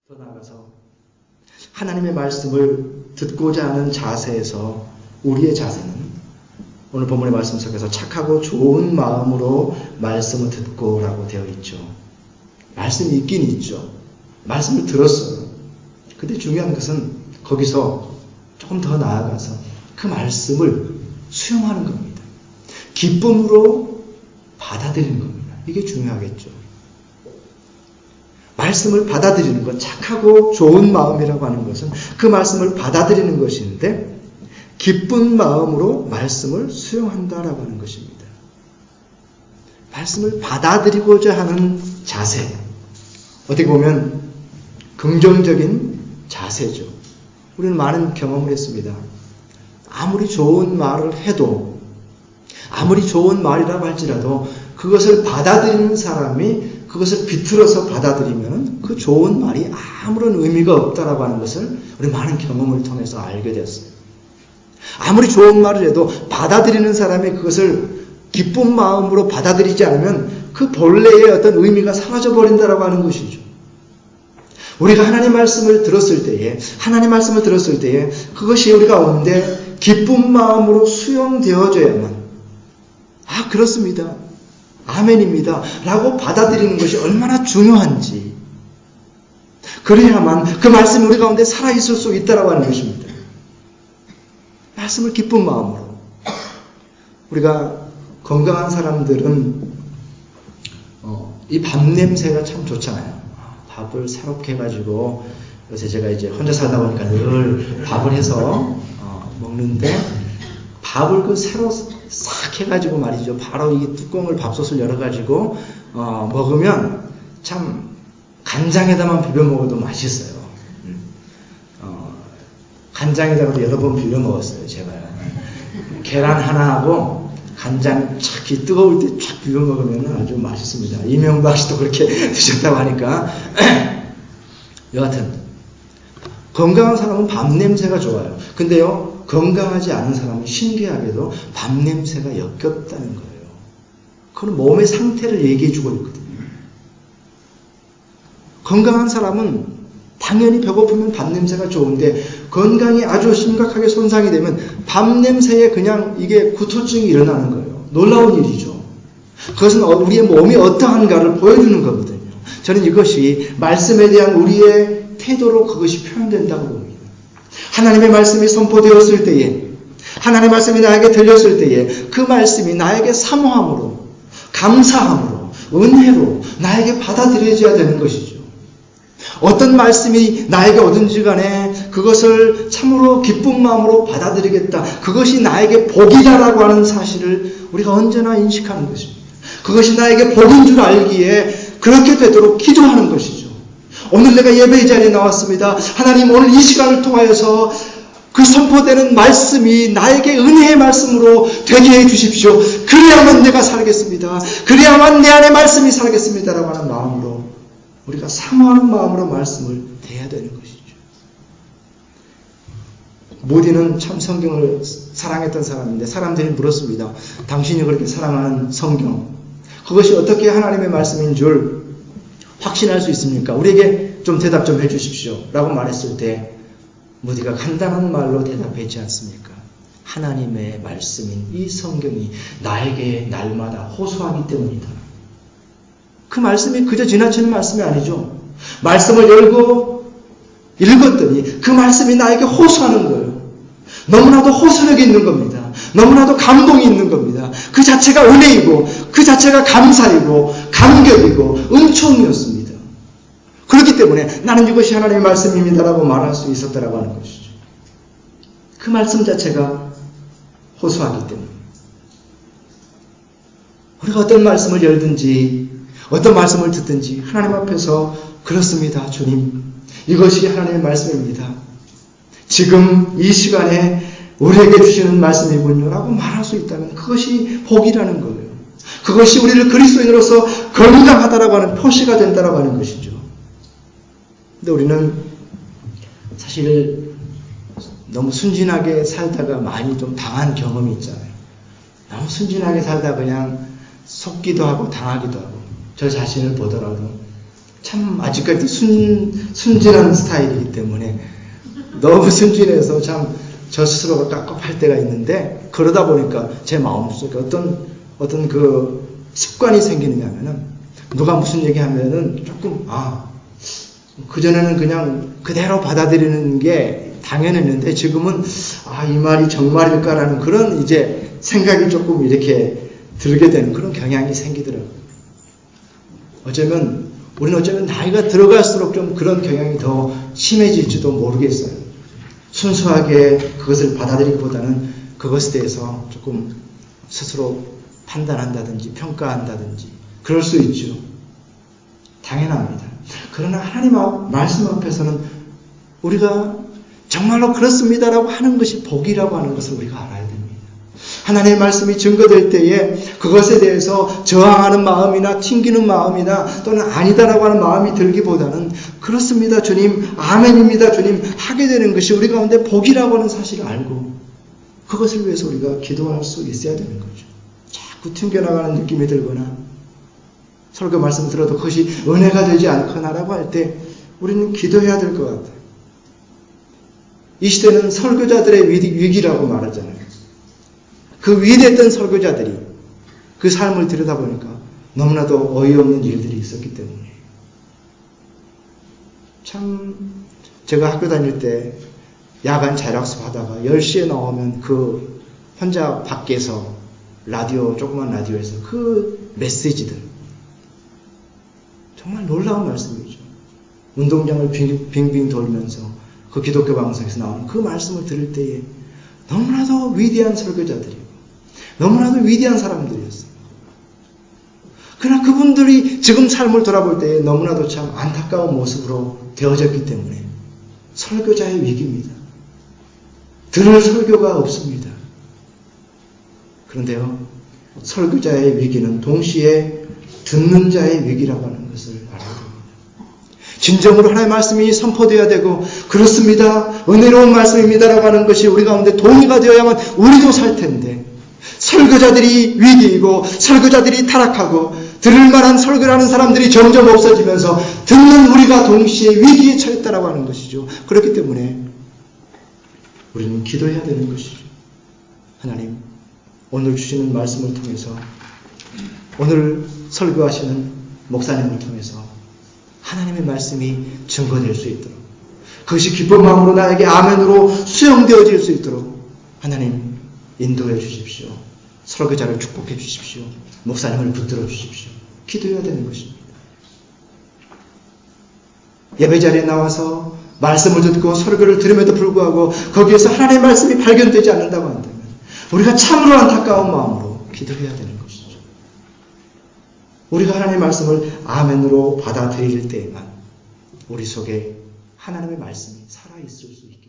더 나아가서 하나님의 말씀을 듣고자 하는 자세에서 우리의 자세는 오늘 본문의 말씀 속에서 착하고 좋은 마음으로 말씀을 듣고라고 되어 있죠. 말씀이 있긴 있죠. 말씀을 들었어요. 근데 중요한 것은 거기서 조금 더 나아가서 그 말씀을 수용하는 겁니다. 기쁨으로 받아들이는 겁니다. 이게 중요하겠죠. 말씀을 받아들이는 것, 착하고 좋은 마음이라고 하는 것은 그 말씀을 받아들이는 것인데 기쁜 마음으로 말씀을 수용한다라고 하는 것입니다. 말씀을 받아들이고자 하는 자세, 어떻게 보면 긍정적인 자세죠. 우리는 많은 경험을 했습니다. 아무리 좋은 말을 해도, 아무리 좋은 말이라고 할지라도 그것을 받아들이는 사람이 그것을 비틀어서 받아들이면 그 좋은 말이 아무런 의미가 없다라고 하는 것을 우리 많은 경험을 통해서 알게 되었어요. 아무리 좋은 말을 해도 받아들이는 사람이 그것을 기쁜 마음으로 받아들이지 않으면 그 본래의 어떤 의미가 사라져 버린다라고 하는 것이죠. 우리가 하나님 말씀을 들었을 때에 그것이 우리 가운데 기쁜 마음으로 수용되어져야만, 아, 그렇습니다, 아멘입니다 라고 받아들이는 것이 얼마나 중요한지, 그래야만 그 말씀이 우리 가운데 살아있을 수 있다라고 하는 것입니다. 말씀을 기쁜 마음으로. 우리가 건강한 사람들은 이 밥 냄새가 참 좋잖아요. 밥을 새롭게 해가지고, 요새 제가 이제 혼자 살다 보니까 늘 밥을 해서 먹는데, 밥을 그 새로 싹 해가지고 말이죠. 바로 이 뚜껑을 밥솥을 열어가지고 먹으면 참 간장에다만 비벼 먹어도 맛있어요. 간장에다가도 여러 번 비벼 먹었어요, 제가요. 계란 하나하고 간장 착 뜨거울 때 쫙 비벼 먹으면 아주 맛있습니다. 이명박 씨도 그렇게 드셨다고 하니까. 여하튼 건강한 사람은 밥 냄새가 좋아요. 근데요, 건강하지 않은 사람은 신기하게도 밥 냄새가 역겹다는 거예요. 그건 몸의 상태를 얘기해 주고 있거든요. 건강한 사람은 당연히 배고프면 밥 냄새가 좋은데, 건강이 아주 심각하게 손상이 되면 밥 냄새에 그냥 이게 구토증이 일어나는 거예요. 놀라운 일이죠. 그것은 우리의 몸이 어떠한가를 보여주는 거거든요. 저는 이것이 말씀에 대한 우리의 태도로 그것이 표현된다고 봅니다. 하나님의 말씀이 선포되었을 때에, 하나님의 말씀이 나에게 들렸을 때에 그 말씀이 나에게 사모함으로, 감사함으로, 은혜로 나에게 받아들여져야 되는 것이죠. 어떤 말씀이 나에게 오든지 간에 그것을 참으로 기쁜 마음으로 받아들이겠다, 그것이 나에게 복이다라고 하는 사실을 우리가 언제나 인식하는 것입니다. 그것이 나에게 복인 줄 알기에 그렇게 되도록 기도하는 것이죠. 오늘 내가 예배의 자리에 나왔습니다. 하나님, 오늘 이 시간을 통하여서 그 선포되는 말씀이 나에게 은혜의 말씀으로 되게 해 주십시오. 그래야만 내가 살겠습니다. 그래야만 내 안에 말씀이 살겠습니다라고 하는 마음으로, 우리가 사모하는 마음으로 말씀을 대해야 되는 것이죠. 모디는 참 성경을 사랑했던 사람인데 사람들이 물었습니다. 당신이 그렇게 사랑하는 성경, 그것이 어떻게 하나님의 말씀인 줄 확신할 수 있습니까? 우리에게 좀 대답 좀 해주십시오 라고 말했을 때 모디가 간단한 말로 대답했지 않습니까? 하나님의 말씀인 이 성경이 나에게 날마다 호소하기 때문이다. 그 말씀이 그저 지나치는 말씀이 아니죠. 말씀을 열고 읽었더니 그 말씀이 나에게 호소하는 거예요. 너무나도 호소력이 있는 겁니다. 너무나도 감동이 있는 겁니다. 그 자체가 은혜이고, 그 자체가 감사이고, 감격이고, 은총이었습니다. 그렇기 때문에 나는 이것이 하나님의 말씀입니다라고 말할 수 있었다라고 하는 것이죠. 그 말씀 자체가 호소하기 때문에. 우리가 어떤 말씀을 열든지, 어떤 말씀을 듣든지 하나님 앞에서, 그렇습니다, 주님, 이것이 하나님의 말씀입니다. 지금 이 시간에 우리에게 주시는 말씀이군요 라고 말할 수 있다면 그것이 복이라는 거예요. 그것이 우리를 그리스도인으로서 건강하다라고 하는 표시가 된다라고 하는 것이죠. 근데 우리는 사실 너무 순진하게 살다가 많이 좀 당한 경험이 있잖아요. 너무 순진하게 살다 그냥 속기도 하고 당하기도 하고, 저 자신을 보더라도 참 아직까지 순진한 스타일이기 때문에 너무 순진해서 참 저 스스로가 깝깝할 때가 있는데, 그러다 보니까 제 마음속에 어떤 그 습관이 생기느냐 하면은, 누가 무슨 얘기하면은 조금 그전에는 그냥 그대로 받아들이는 게 당연했는데, 지금은 이 말이 정말일까라는 그런 이제 생각이 조금 이렇게 들게 되는 그런 경향이 생기더라고요. 우리는 어쩌면 나이가 들어갈수록 좀 그런 경향이 더 심해질지도 모르겠어요. 순수하게 그것을 받아들이기보다는 그것에 대해서 조금 스스로 판단한다든지 평가한다든지 그럴 수 있죠. 당연합니다. 그러나 하나님 말씀 앞에서는 우리가 정말로 그렇습니다라고 하는 것이 복이라고 하는 것을 우리가 알아야 됩니다. 하나님의 말씀이 증거될 때에 그것에 대해서 저항하는 마음이나 튕기는 마음이나 또는 아니다라고 하는 마음이 들기보다는 그렇습니다 주님, 아멘입니다 주님 하게 되는 것이 우리 가운데 복이라고 하는 사실을 알고 그것을 위해서 우리가 기도할 수 있어야 되는 거죠. 자꾸 튕겨나가는 느낌이 들거나 설교 말씀 들어도 그것이 은혜가 되지 않거나라고 할 때 우리는 기도해야 될 것 같아요. 이 시대는 설교자들의 위기라고 말하잖아요. 그 위대했던 설교자들이 그 삶을 들여다보니까 너무나도 어이없는 일들이 있었기 때문에, 참 제가 학교 다닐 때 야간 자율학습 하다가 10시에 나오면 그 혼자 밖에서 조그만 라디오에서 그 메시지들 정말 놀라운 말씀이죠. 운동장을 빙빙 돌면서 그 기독교 방송에서 나오는 그 말씀을 들을 때에 너무나도 위대한 설교자들이고 너무나도 위대한 사람들이었어요. 그러나 그분들이 지금 삶을 돌아볼 때에 너무나도 참 안타까운 모습으로 되어졌기 때문에 설교자의 위기입니다. 들을 설교가 없습니다. 그런데요, 설교자의 위기는 동시에 듣는 자의 위기라고 하는 것을 알아야 됩니다. 진정으로 하나님의 말씀이 선포되어야 되고 그렇습니다, 은혜로운 말씀입니다라고 하는 것이 우리 가운데 동의가 되어야만 우리도 살 텐데, 설교자들이 위기이고 설교자들이 타락하고 들을 만한 설교를 하는 사람들이 점점 없어지면서 듣는 우리가 동시에 위기에 처했다라고 하는 것이죠. 그렇기 때문에 우리는 기도해야 되는 것이죠. 하나님, 오늘 주시는 말씀을 통해서, 오늘 설교하시는 목사님을 통해서 하나님의 말씀이 증거될 수 있도록, 그것이 기쁜 마음으로 나에게 아멘으로 수용되어질 수 있도록 하나님 인도해 주십시오. 설교자를 축복해 주십시오. 목사님을 붙들어 주십시오. 기도해야 되는 것입니다. 예배 자리에 나와서 말씀을 듣고 설교를 들음에도 불구하고 거기에서 하나님의 말씀이 발견되지 않는다고 한다면 우리가 참으로 안타까운 마음으로 기도해야 되는 것이죠. 우리가 하나님의 말씀을 아멘으로 받아들일 때에만 우리 속에 하나님의 말씀이 살아있을 수 있기